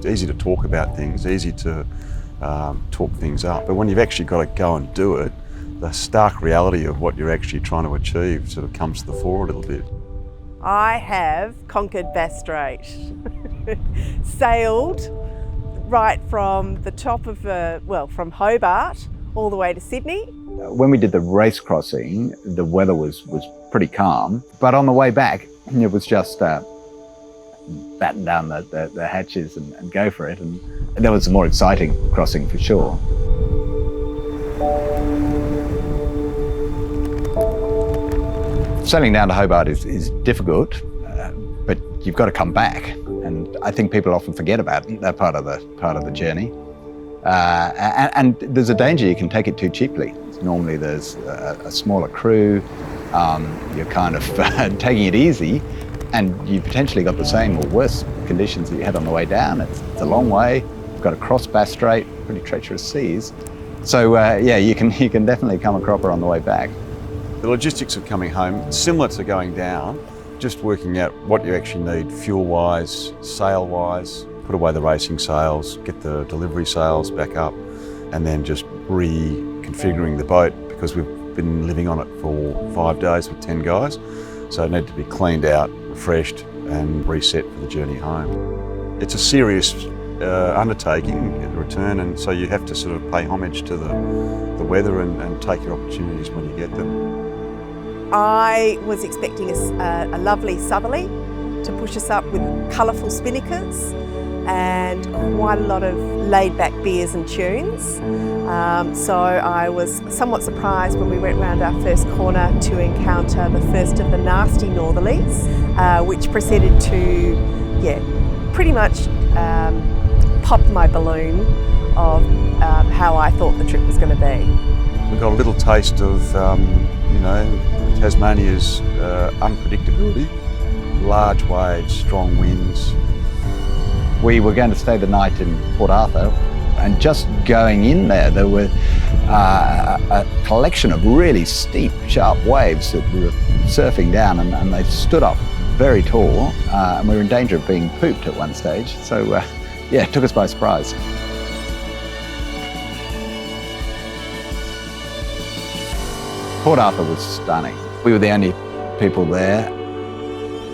easy to talk about things, easy to talk things up, but when you've actually got to go and do it, the stark reality of what you're actually trying to achieve sort of comes to the fore a little bit. I have conquered Bass Strait. Sailed right from the top of, from Hobart all the way to Sydney. When we did the race crossing, the weather was pretty calm, but on the way back, it was just batten down the hatches and go for it. And that was a more exciting crossing for sure. Sailing down to Hobart is difficult, but you've got to come back. And I think people often forget about that part of the journey. And there's a danger you can take it too cheaply. Normally there's a smaller crew, you're kind of taking it easy, and you potentially got the same or worse conditions that you had on the way down. It's a long way, you've got to cross Bass Strait, pretty treacherous seas. So yeah, you can definitely come a cropper on the way back. The logistics of coming home, similar to going down, just working out what you actually need fuel-wise, sail-wise, put away the racing sails, get the delivery sails back up, and then just reconfiguring the boat because we've been living on it for 5 days with 10 guys. So it needed to be cleaned out, refreshed, and reset for the journey home. It's a serious undertaking, the return, and so you have to sort of pay homage to the weather and take your opportunities when you get them. I was expecting a lovely southerly to push us up with colourful spinnakers and quite a lot of laid-back beers and tunes. So I was somewhat surprised when we went round our first corner to encounter the first of the nasty northerlies, which proceeded to, pretty much pop my balloon of how I thought the trip was going to be. We got a little taste of, Tasmania's unpredictability, large waves, strong winds. We were going to stay the night in Port Arthur, and just going in there were a collection of really steep, sharp waves that we were surfing down, and they stood up very tall, and we were in danger of being pooped at one stage. So yeah, it took us by surprise. Port Arthur was stunning. We were the only people there.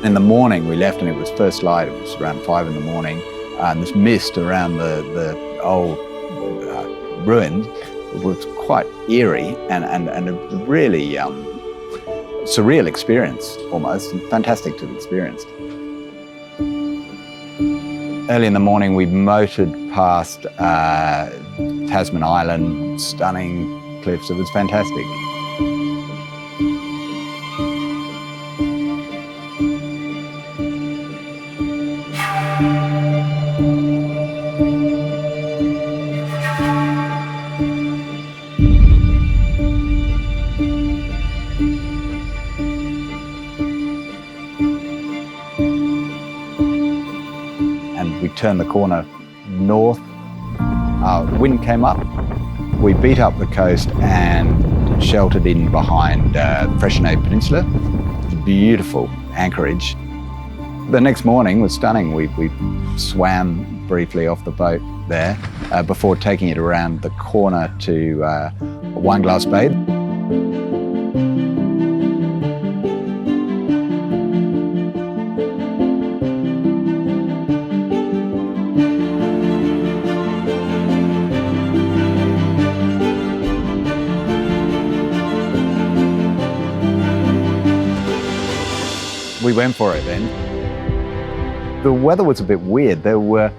In the morning we left and it was first light. It was around 5 in the morning, and this mist around the old ruins was quite eerie and a really surreal experience almost, and fantastic to have experienced. Early in the morning we motored past Tasman Island, stunning cliffs. It was fantastic. We turned the corner north, the wind came up, we beat up the coast and sheltered in behind the Frayne Peninsula. It was a beautiful anchorage. The next morning was stunning. We swam briefly off the boat there before taking it around the corner to Wineglass Bay. We went for it then. The weather was a bit weird. There were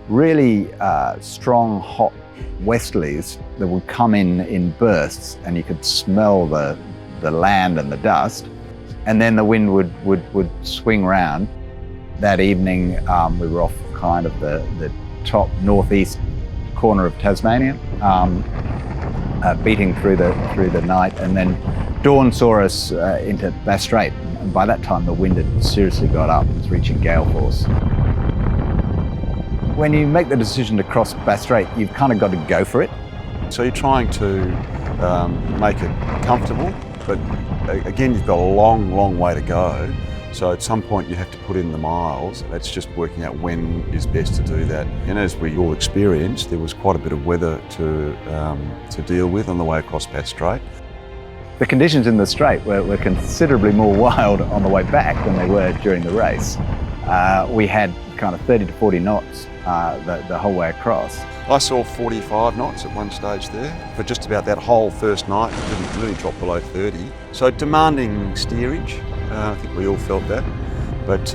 really strong, hot westerlies that would come in bursts, and you could smell the land and the dust. And then the wind would swing round. That evening, we were off kind of the top northeast corner of Tasmania, beating through the night, and then dawn saw us into Bass Strait. And by that time, the wind had seriously got up and was reaching gale force. When you make the decision to cross Bass Strait, you've kind of got to go for it. So you're trying to make it comfortable, but again, you've got a long, long way to go. So at some point you have to put in the miles. It's just working out when is best to do that. And as we all experienced, there was quite a bit of weather to deal with on the way across Bass Strait. The conditions in the Strait were considerably more wild on the way back than they were during the race. We had kind of 30 to 40 knots the whole way across. I saw 45 knots at one stage there. For just about that whole first night, it didn't really drop below 30. So demanding steerage, I think we all felt that. But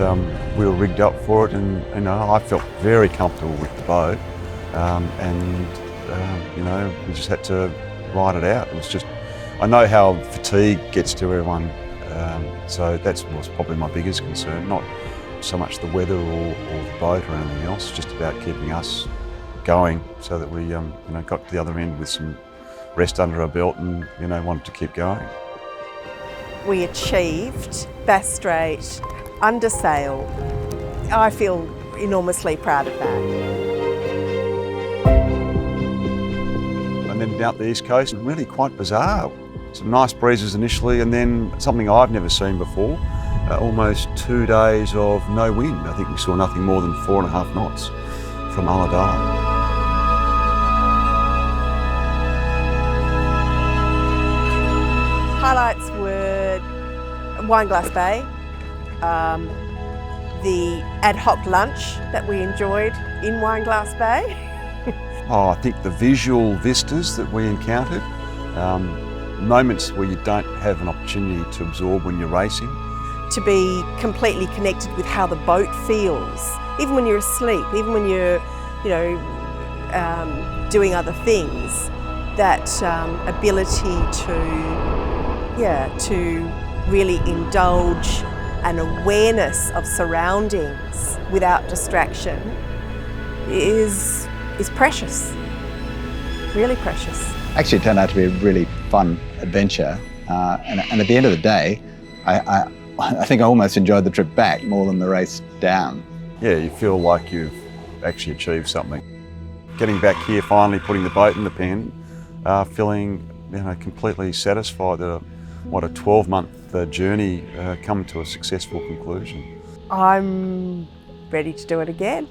we were rigged up for it, and I felt very comfortable with the boat. We just had to ride it out. It was just, I know how fatigue gets to everyone, so that was probably my biggest concern. Not so much the weather or the boat or anything else, just about keeping us going so that we got to the other end with some rest under our belt and wanted to keep going. We achieved Bass Strait under sail. I feel enormously proud of that. And then down the east coast, really quite bizarre. Some nice breezes initially, and then something I've never seen before, almost 2 days of no wind. I think we saw nothing more than 4.5 knots from Ulladulla. Highlights were Wineglass Bay, the ad hoc lunch that we enjoyed in Wineglass Bay. I think the visual vistas that we encountered, moments where you don't have an opportunity to absorb when you're racing. To be completely connected with how the boat feels, even when you're asleep, even when you're, doing other things, that ability to really indulge an awareness of surroundings without distraction is precious, really precious. Actually, it turned out to be a really fun adventure, and at the end of the day, I think I almost enjoyed the trip back more than the race down. Yeah, you feel like you've actually achieved something. Getting back here, finally putting the boat in the pen, feeling completely satisfied that what a 12-month journey come to a successful conclusion. I'm ready to do it again.